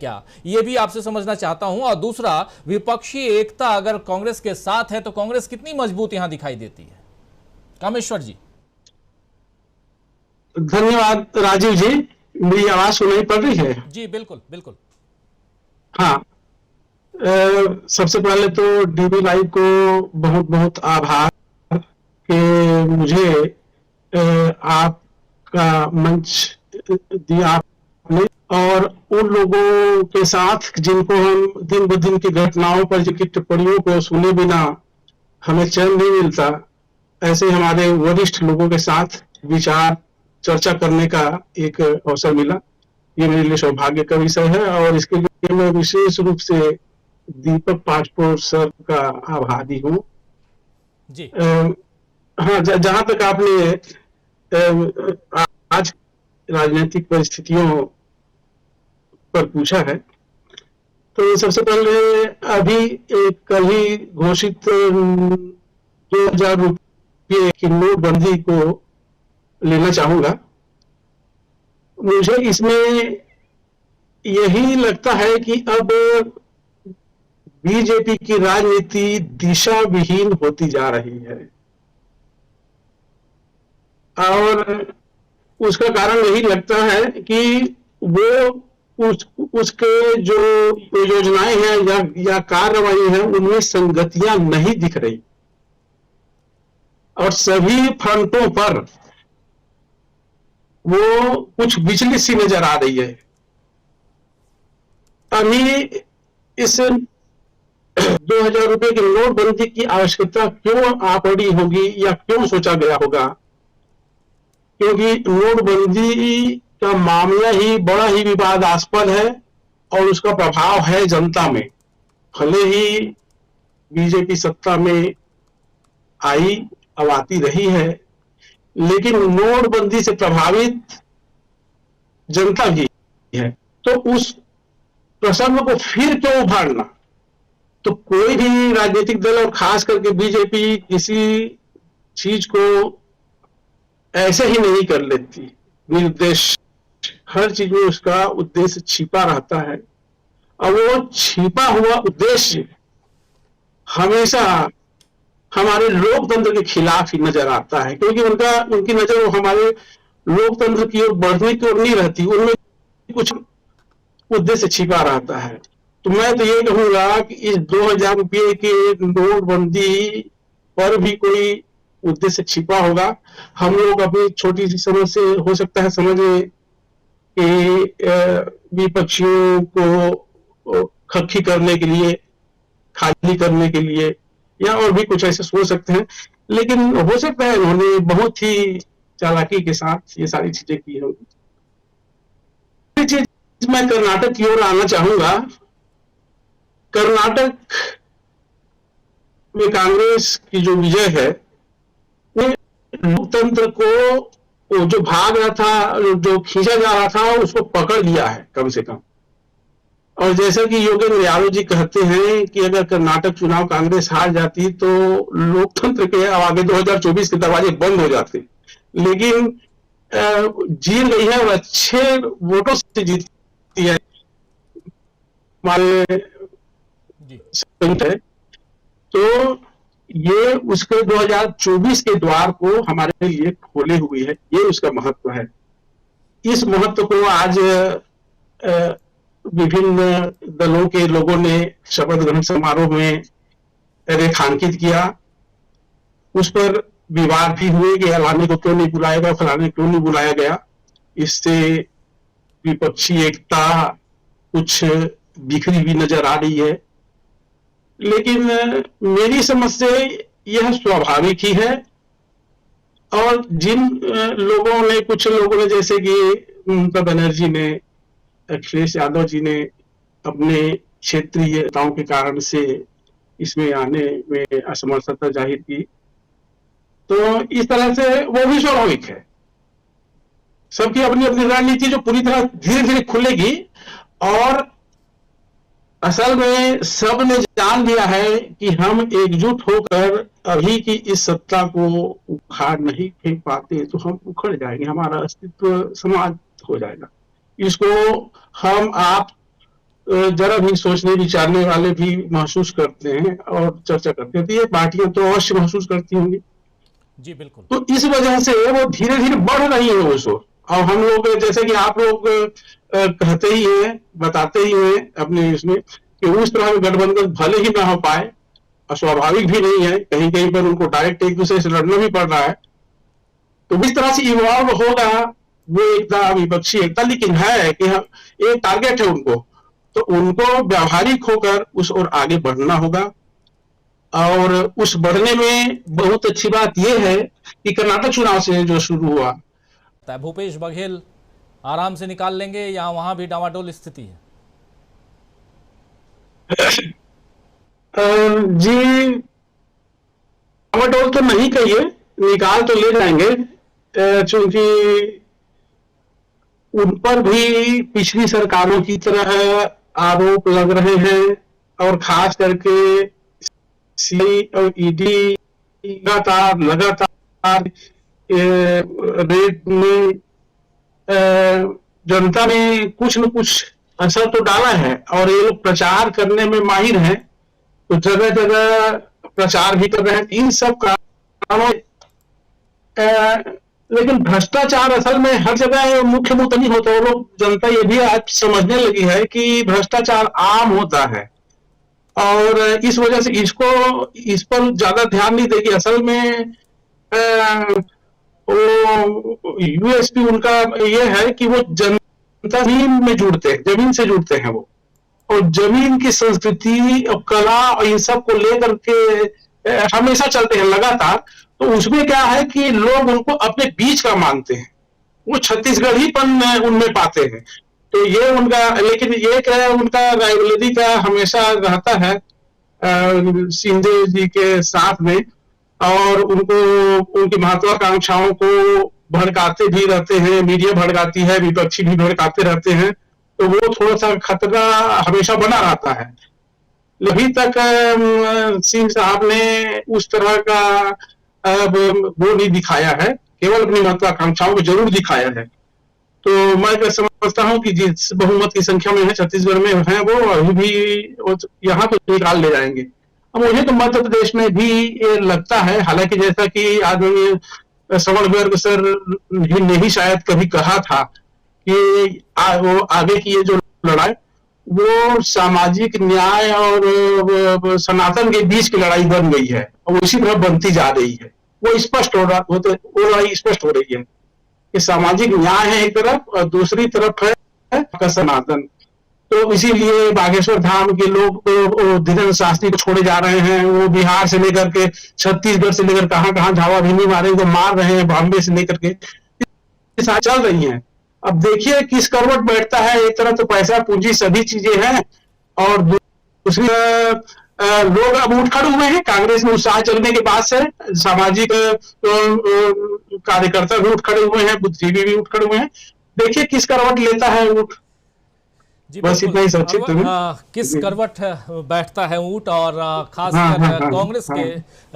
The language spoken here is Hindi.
क्या, ये भी आपसे समझना चाहता हूं। और दूसरा, विपक्षी एकता अगर कांग्रेस के साथ है तो कांग्रेस कितनी मजबूत यहां दिखाई देती है? कामेश्वर जी। धन्यवाद राजीव जी। मेरी आवाज सुनाई पड़ रही है? जी बिल्कुल बिल्कुल। हाँ। सबसे पहले तो डीबी लाइव को बहुत बहुत आभार कि मुझे आपका मंच दिया आपने, और उन लोगों के साथ जिनको हम दिन ब दिन की घटनाओं पर जिनकी टिप्पणियों को सुने बिना हमें चैन नहीं मिलता, ऐसे हमारे वरिष्ठ लोगों के साथ विचार चर्चा करने का एक अवसर मिला। ये मेरे लिए सौभाग्य का विषय है और इसके लिए मैं विशेष रूप से दीपक पाठपोर सर का आभारी हूँ। जी। हाँ, जहां तक आपने आज राजनीतिक परिस्थितियों पर पूछा है, तो सबसे पहले अभी एक कल ही घोषित 2000 रुपये की नोटबंदी को लेना चाहूंगा। मुझे इसमें यही लगता है कि अब बीजेपी की राजनीति दिशा विहीन होती जा रही है, और उसका कारण यही लगता है कि वो उसके जो योजनाएं हैं या कार्रवाई है उनमें संगतियां नहीं दिख रही, और सभी फ्रंटों पर वो कुछ विचलित सी नजर आ रही है। अभी इस 2000 रुपये की नोटबंदी की आवश्यकता क्यों आ पड़ी होगी या क्यों सोचा गया होगा, क्योंकि नोटबंदी का मामला ही बड़ा ही विवादास्पद है और उसका प्रभाव है जनता में। भले ही बीजेपी सत्ता में आई, अब आती रही है, लेकिन नोटबंदी से प्रभावित जनता भी है, तो उस प्रसंग को फिर क्यों उभारना। तो कोई भी राजनीतिक दल और खास करके बीजेपी किसी चीज को ऐसे ही नहीं कर लेती निर्देश, हर चीज में उसका उद्देश्य छिपा रहता है, और वो छिपा हुआ उद्देश्य हमेशा हमारे लोकतंत्र के खिलाफ ही नजर आता है, क्योंकि उनकी नजर हमारे लोकतंत्र की ओर बढ़ने की ओर नहीं रहती, उनमें कुछ उद्देश्य छिपा रहता है। तो मैं तो ये कहूंगा कि इस 2000 रुपये की नोटबंदी पर भी कोई उद्देश्य छिपा होगा। हम लोग अपनी छोटी सी समझ से हो सकता है समझे कि विपक्षियों को खक्की करने के लिए, खाली करने के लिए, या और भी कुछ ऐसे सोच सकते हैं, लेकिन हो सकता है उन्होंने बहुत ही चालाकी के साथ ये सारी चीजें की होगी। चीज मैं कर्नाटक की ओर आना चाहूंगा। कर्नाटक में कांग्रेस की जो विजय है, लोकतंत्र को जो भाग रहा था, जो खींचा जा रहा था, उसको पकड़ लिया है कम से कम। और जैसा कि योगेंद्र यादव जी कहते हैं कि अगर कर्नाटक चुनाव कांग्रेस हार जाती तो लोकतंत्र के आगे 2024 के दरवाजे बंद हो जाते, लेकिन जीत गई है और अच्छे वोटों से जीती है हमारे है। तो ये उसके 2024 के द्वार को हमारे लिए खोले हुई है, ये उसका महत्व है। इस महत्व को आज विभिन्न दलों के लोगों ने शपथ ग्रहण समारोह में रेखांकित किया। उस पर विवाद भी हुए कि फलाने को क्यों नहीं बुलाया गया, फलाने क्यों नहीं बुलाया गया। इससे विपक्षी एकता कुछ बिखरी हुई नजर आ रही है, लेकिन मेरी समझ से यह स्वाभाविक ही है। और जिन लोगों ने, कुछ लोगों ने, जैसे कि ममता बनर्जी ने, अखिलेश यादव जी ने अपने क्षेत्रीय नेताओं के कारण से इसमें आने में असमर्थता जाहिर की, तो इस तरह से वो भी स्वाभाविक है। सबकी अपनी अपनी रणनीति जो पूरी तरह धीरे धीरे खुलेगी, और असल में सब ने जान लिया है कि हम एकजुट होकर अभी की इस सत्ता को उखाड़ नहीं फेंक पाते तो हम उखड़ जाएंगे, हमारा अस्तित्व समाप्त हो जाएगा। इसको हम आप जरा भी सोचने विचारने वाले भी महसूस करते हैं और चर्चा करते हैं, तो ये पार्टियां तो अवश्य महसूस करती होंगी। जी बिल्कुल। तो इस वजह से वो धीरे धीरे बढ़ रही है वो शोर। और हम लोग जैसे कि आप लोग कहते ही हैं, बताते ही हैं अपने इसमें कि उस तरह का गठबंधन भले ही ना हो पाए, अस्वाभाविक भी नहीं है, कहीं कहीं पर उनको डायरेक्ट एक दूसरे से लड़ना भी पड़ रहा है। तो इस तरह से इवॉल्व होगा वो एकता, विपक्षी एकता, लेकिन है कि एक टारगेट है उनको, तो उनको व्यावहारिक होकर उस ओर आगे बढ़ना होगा। और उस बढ़ने में बहुत अच्छी बात यह है कि कर्नाटक चुनाव से जो शुरू हुआ, भूपेश बघेल आराम से निकाल लेंगे या वहां भी डामाडोल स्थिति है? जी डामाडोल तो नहीं कहिए, निकाल तो ले जाएंगे, चूंकि उन पर भी पिछली सरकारों की तरह आरोप लग रहे हैं, और खास करके सीबीआई और ईडी लगातार रेड में जनता ने कुछ न कुछ असर तो डाला है, और ये लोग प्रचार करने में माहिर हैं, तो जगह जगह प्रचार भी कर रहे हैं इन सब कारणों। लेकिन भ्रष्टाचार असल में हर जगह मुख्य मुद्दा नहीं होता। वो लोग, जनता ये भी आज समझने लगी है कि भ्रष्टाचार आम होता है, और इस वजह से इस पर ज्यादा ध्यान नहीं देगी। असल में वो यूएसपी उनका ये है कि वो जनता जमीन से जुड़ते हैं वो, और जमीन की संस्कृति और कला और इन सब को लेकर के हमेशा चलते हैं लगातार। तो उसमें क्या है कि लोग उनको अपने बीच का मानते हैं, वो छत्तीसगढ़ीपन उनमें पाते हैं। तो ये उनका, लेकिन ये क्या है, उनका राइवलरी का हमेशा रहता है शिंदे जी के साथ में, और उनको उनकी महत्वाकांक्षाओं को भड़काते भी रहते हैं, मीडिया भड़काती है, विपक्षी भी भड़काते रहते हैं, तो वो थोड़ा सा खतरा हमेशा बना रहता है। अभी तक सिंह साहब ने उस तरह का वो नहीं दिखाया है, केवल अपनी महत्वाकांक्षाओं को जरूर दिखाया है। तो मैं समझता हूं कि जिस बहुमत की संख्या में है छत्तीसगढ़ में है, वो अभी भी यहाँ तो निकाल ले जाएंगे। अब मुझे तो मध्य प्रदेश में भी ये लगता है, हालांकि जैसा कि आदरणीय श्रवण गर्ग सर ने ही शायद कभी कहा था कि वो आगे की ये जो लड़ाई वो सामाजिक न्याय और सनातन के बीच की लड़ाई बन गई है, और उसी तरह बनती जा रही है। वो स्पष्ट हो रहा, वो लड़ाई स्पष्ट हो रही है कि सामाजिक न्याय है एक तरफ, और दूसरी तरफ है सनातन। तो इसीलिए बागेश्वर धाम के लोग धीरेन्द्र शास्त्री को छोड़े जा रहे हैं, वो बिहार से लेकर के छत्तीसगढ़ से लेकर कहां झावा भिंडी मारे को मार रहे हैं, बॉम्बे से लेकर के चल रही हैं। अब देखिए किस करवट बैठता है। एक तरफ तो पैसा पूंजी सभी चीजें हैं, और दूसरी लोग अब उठ खड़े हुए हैं। कांग्रेस में उत्साह चलने के बाद से सामाजिक कार्यकर्ता भी उठ खड़े हुए हैं, बुद्धिजीवी भी उठ खड़े हुए हैं। देखिए किस करवट लेता है ऊँट। बस इतना ही संक्षिप्त में किस करवट बैठता है ऊँट, और खासकर कांग्रेस के